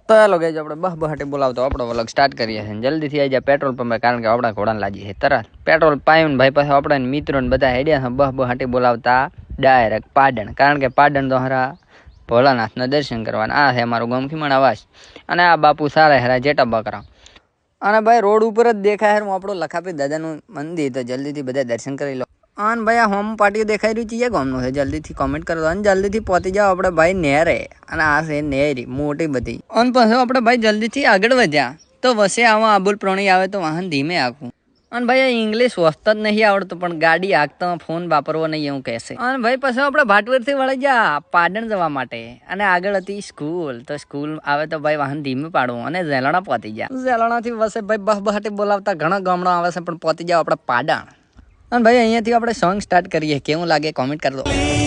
તો ચાલો ગઈ આપણે બહાટી બોલાવતો આપણો વ્લોગ સ્ટાર્ટ કરીએ છીએ જલ્દીથી આવી જાય પેટ્રોલ પંપે કારણ કે આપણા ઘોડાને લાગી છે તરત પેટ્રોલ પાયું ભાઈ પાસે આપણે મિત્રો ને બધા હેડ્યા છે બહાટી બોલાવતા ડાયરેક્ટ પાટણ કારણ કે પાટણ તો હરા ભોળાનાથના દર્શન કરવાના આ છે અમારું ગામ ખીમણ આવાસ અને આ બાપુ સારા હેરા જેટા બકરા અને ભાઈ રોડ ઉપર જ દેખાય હું આપણું લખાપી દાદાનું મંદિર તો જલ્દીથી બધા દર્શન કરી લો અને ભાઈ આ હોમ પાર્ટીઓ દેખાઈ રહ્યું છે ગામનું છે જલ્દીથી કોમેન્ટ કરો અને જલ્દીથી પહોંચી જાઓ આપણે ભાઈ નેરે અને આ છે નેરી મોટી બધી અને પછી આપણે ભાઈ જલ્દીથી આગળ વધ્યા તો વસે આવા આબુલ પ્રાણી આવે તો વાહન ધીમે આખું અને ભાઈ ઇંગ્લિશ વસ્તા જ નહીં આવડતું પણ ગાડી આગતા ફોન વાપરવો નહીં એવું કહેશે અને ભાઈ પછી આપણે ભાટવરથી વળી ગયા પાટણ જવા માટે અને આગળ હતી સ્કૂલ તો સ્કૂલ આવે તો ભાઈ વાહન ધીમે પાડવું અને ઝેલાણા પહોંચી ગયા ઝેલાણાથી વસે ભાઈ બહાટી બોલાવતા ઘણા ગામડા આવે છે પણ પહોંચી જાવ આપણે પાટણ અને ભાઈ અહીંયાથી આપણે સોંગ સ્ટાર્ટ કરીએ કેવું લાગે કોમેન્ટ કરી દો